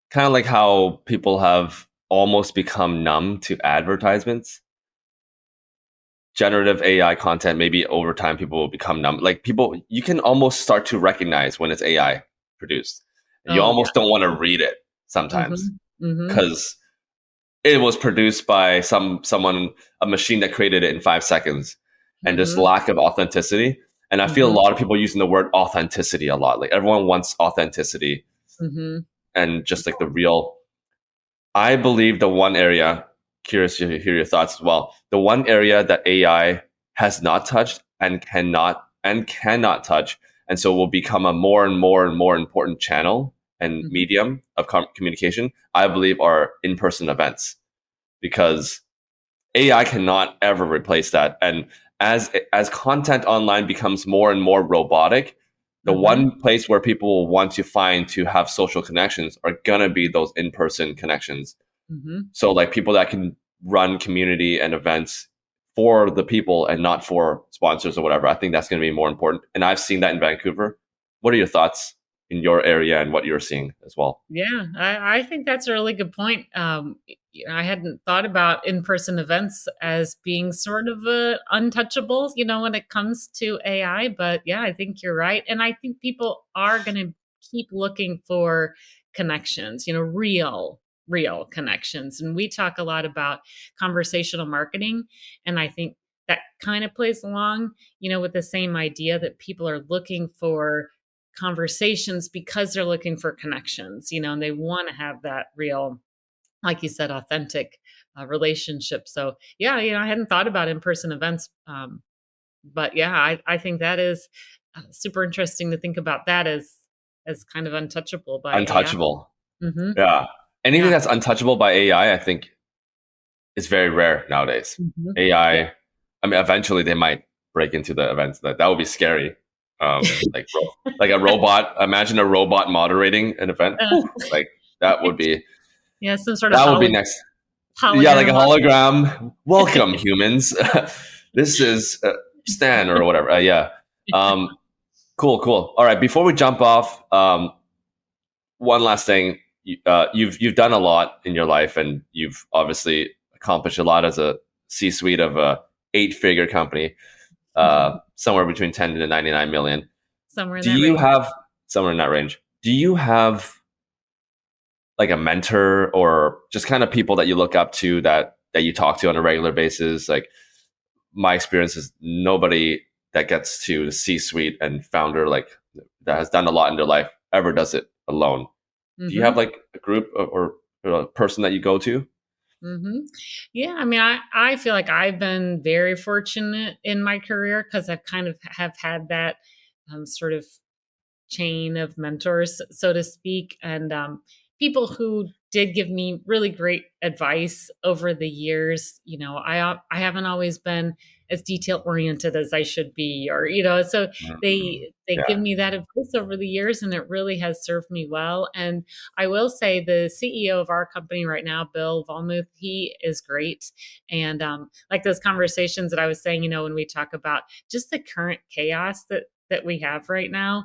kind of like how people have almost become numb to advertisements. Generative AI content, maybe over time people will become numb. Like, people, you can almost start to recognize when it's AI produced. You Oh yeah. almost don't want to read it sometimes Mhm. Mhm. because it was produced by someone, a machine that created it in 5 seconds, and just Mhm. lack of authenticity. And I feel a Mhm. lot of people using the word authenticity a lot. Like, everyone wants authenticity Mhm. and just like the real. I believe the one area, curious to hear your thoughts as well. The one area that AI has not touched and cannot touch, and so will become a more and more and more important channel and Mhm. medium of communication, I believe, are in-person events, because AI cannot ever replace that. And as content online becomes more and more robotic, the Mhm. one place where people will want to find to have social connections are gonna be those in-person connections. Mhm. So like people that can run community and events for the people and not for sponsors or whatever. I think that's going to be more important. And I've seen that in Vancouver. What are your thoughts in your area and what you're seeing as well? Yeah, I think that's a really good point. I hadn't thought about in-person events as being sort of untouchable, when it comes to AI. But yeah, I think you're right, and I think people are going to keep looking for connections, real connections. And we talk a lot about conversational marketing, and I think that kind of plays along, with the same idea that people are looking for conversations because they're looking for connections, and they want to have that real, like you said, authentic relationship. So yeah, I hadn't thought about in-person events, but yeah, I think that is super interesting to think about that as kind of untouchable by AI. Untouchable. Hmm. Yeah. Anything Yeah. that's untouchable by AI, I think is very rare nowadays. Hmm. Yeah. AI, I mean, eventually they might break into the events. That would be scary. Like a robot. Imagine a robot moderating an event. Uh, Whew, like that would be yeah, some sort of that would be next. Yeah, like a hologram hologram. Welcome, humans. This is Stan or whatever. Yeah. Um, cool, cool. All right. Before we jump off, one last thing. You've done a lot in your life, and you've obviously accomplished a lot as a C-suite of a eight-figure company, somewhere between 10 to 99 million. somewhere in Do that you range. have somewhere in that range? Do you have like a mentor or just kind of people that you look up to that you talk to on a regular basis? Like my experience is nobody that gets to the C-suite and founder like that has done a lot in their life ever does it alone. Do you have Hmm. like a group or a person that you go to? Mhm. Yeah, I mean, I feel like I've been very fortunate in my career because I've kind of have had that, sort of chain of mentors, so to speak, and people who did give me really great advice over the years. I haven't always been as detail oriented as I should be, or so Mm, they give yeah, me that advice over the years, and it really has served me well. And I will say the CEO of our company right now, Bill Volmuth, he is great. And like those conversations that I was saying, when we talk about just the current chaos that we have right now,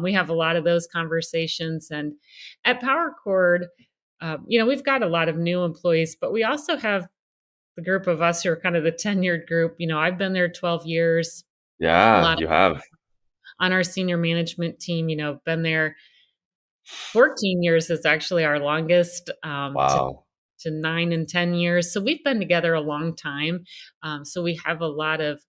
we have a lot of those conversations. And at PowerChord, we've got a lot of new employees, but we also have the group of us who are kind of the tenured group. I've been there 12 years, a yeah, lot you have. on our senior management team, been there 14 years is actually our longest, Wow. to 9 and 10 years. So we've been together a long time. So we have a lot of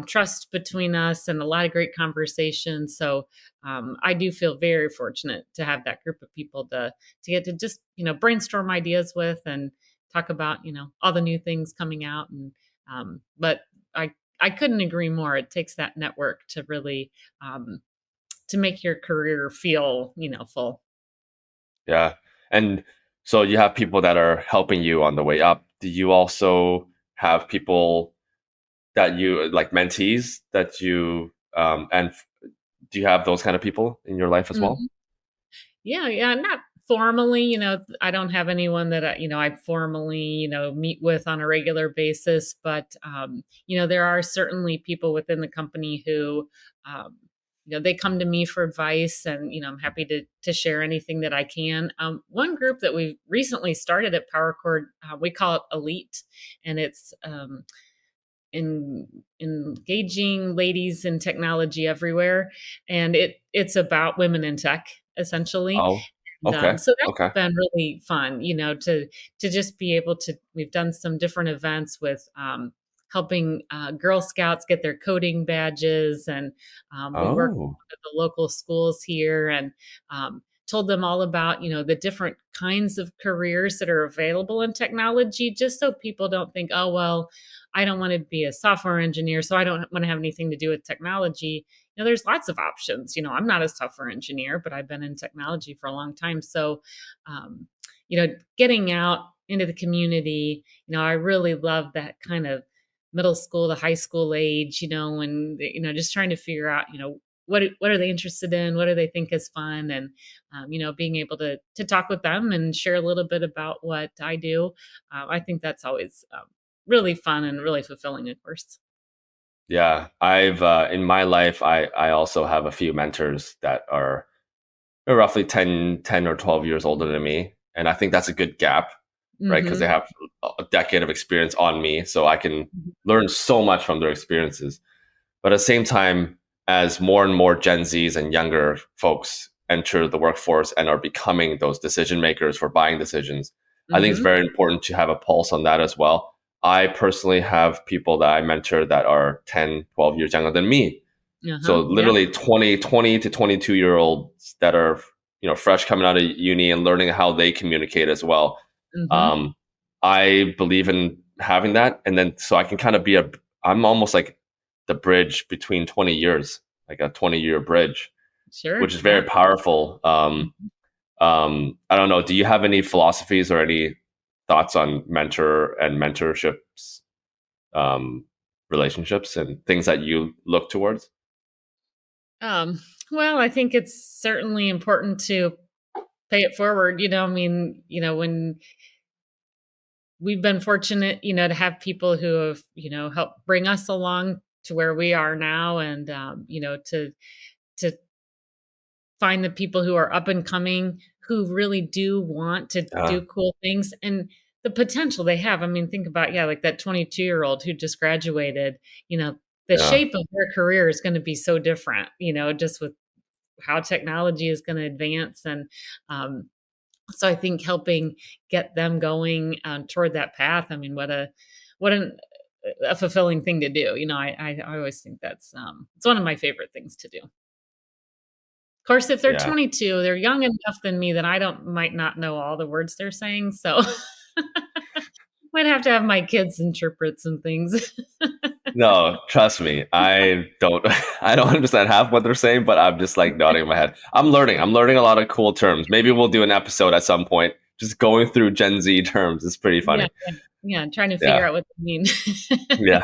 trust between us and a lot of great conversations. So I do feel very fortunate to have that group of people to get to just brainstorm ideas with and talk about all the new things coming out. And but I couldn't agree more. It takes that network to really to make your career feel full. Yeah. And so you have people that are helping you on the way up. Do you also have people that you like mentees that you do you have those kind of people in your life as well? Yeah, yeah, not formally, I don't have anyone that I formally, meet with on a regular basis, but there are certainly people within the company who they come to me for advice, and I'm happy to share anything that I can. One group that we recently started at PowerChord, we call it Elite, and it's in engaging ladies in technology everywhere, and it's about women in tech, essentially. Oh, And okay. so that's Okay. been really fun, to just be able to. We've done some different events with helping Girl Scouts get their coding badges, and we work Oh. with the local schools here, and told them all about the different kinds of careers that are available in technology, just so people don't think, oh well, I don't want to be a software engineer, so I don't want to have anything to do with technology. There's lots of options. I'm not a software engineer, but I've been in technology for a long time. So, um, getting out into the community, I really love that kind of middle school to high school age, and just trying to figure out, what are they interested in? What do they think is fun? And being able to talk with them and share a little bit about what I do. I think that's always really fun and really fulfilling, of course. Yeah, I've in my life, I also have a few mentors that are roughly 10 or 12 years older than me, and I think that's a good gap, right? Because they Hmm. have a decade of experience on me, so I can learn so much from their experiences. But at the same time, as more and more Gen Zs and younger folks enter the workforce and are becoming those decision makers for buying decisions, I think it's Hmm. very important to have a pulse on that as well. I personally have people that I mentor that are 10, 12 years younger than me. Uh-huh. So Yeah. literally 20 to 22-year-olds that are, fresh coming out of uni and learning how they communicate as well. Hmm. Um, I believe in having that. And then so I can kind of I'm almost like the bridge between 20 years, like a 20-year bridge, which Sure. is very Yeah. powerful. Mhm. I don't know. Do you have any philosophies or any thoughts on mentor and mentorships, um, relationships and things that you look towards? Um, well, I think it's certainly important to pay it forward. I mean, when we've been fortunate, to have people who have, helped bring us along to where we are now, and to find the people who are up and coming who really do want to Uh, do cool things and the potential they have. I mean, think about, yeah, like that 22-year-old who just graduated, you know, the yeah. shape of their career is going to be so different, just with how technology is going to advance. And um, so I think helping get them going toward that path. I mean, what a fulfilling thing to do. I always think that's it's one of my favorite things to do. Of course, if they're Yeah. 22, they're young enough than me that I don't might not know all the words they're saying, so might have to have my kids interpret some things. No, trust me. I don't I don't understand half what they're saying, but I'm just like nodding my head. I'm learning. I'm learning a lot of cool terms. Maybe we'll do an episode at some point just going through Gen Z terms. It's pretty Yeah, funny. yeah, yeah, trying to figure Yeah. out what they mean. Yeah.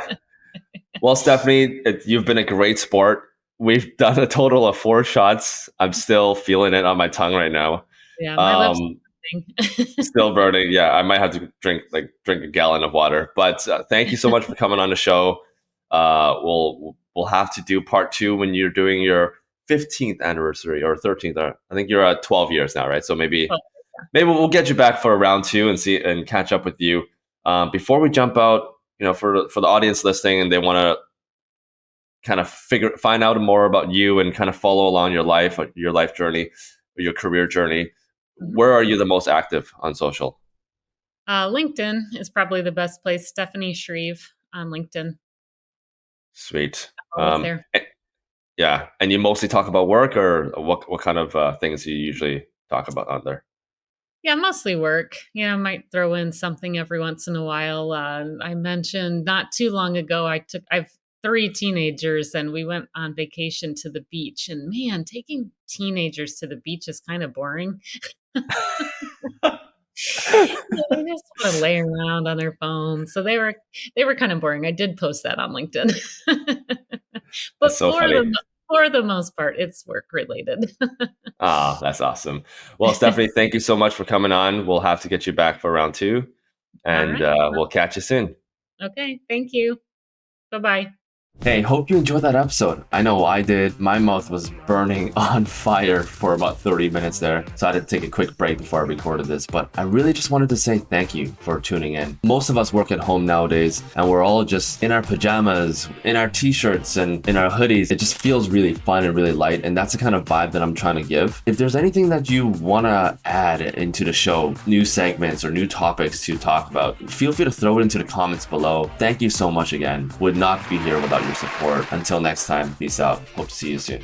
Well, Stephanie, you've been a great sport. We've done a total of 4 shots. I'm still feeling it on my tongue right now. Yeah, my lips Um, are Still burning. burning. Yeah, I might have to drink a gallon of water. But thank you so much for coming on the show. We'll have to do part two when you're doing your 15th anniversary or 13th. I think you're at 12 years now, right? So maybe we'll get you back for a round two and see and catch up with you. Before we jump out, for the audience listening and they want to kind of find out more about you and kind of follow along your life journey, or your career journey. Mhm. Where are you the most active on social? LinkedIn is probably the best place. Stephanie Shreve on LinkedIn. Sweet. Always there. Yeah, and you mostly talk about work, or what kind of things do you usually talk about on there? Yeah, mostly work. I might throw in something every once in a while. I mentioned not too long ago, I've 3 teenagers and we went on vacation to the beach. And man, taking teenagers to the beach is kind of boring. They just want to lay around on their phones. So they were kind of boring. I did post that on LinkedIn. That's But so funny. for the most part, it's work related. Ah, that's awesome. Well, Stephanie, thank you so much for coming on. We'll have to get you back for round two, All and right. Well, we'll catch you soon. okay. Thank you. Bye-bye. Hey, hope you enjoyed that episode. I know I did. My mouth was burning on fire for about 30 minutes there, so I had to take a quick break before I recorded this. But I really just wanted to say thank you for tuning in. Most of us work at home nowadays, and we're all just in our pajamas, in our t-shirts, and in our hoodies. It just feels really fun and really light, and that's the kind of vibe that I'm trying to give. If there's anything that you want to add into the show, new segments or new topics to talk about, feel free to throw it into the comments below. Thank you so much again. Would not be here without your support. Until next time, peace out. Hope to see you soon.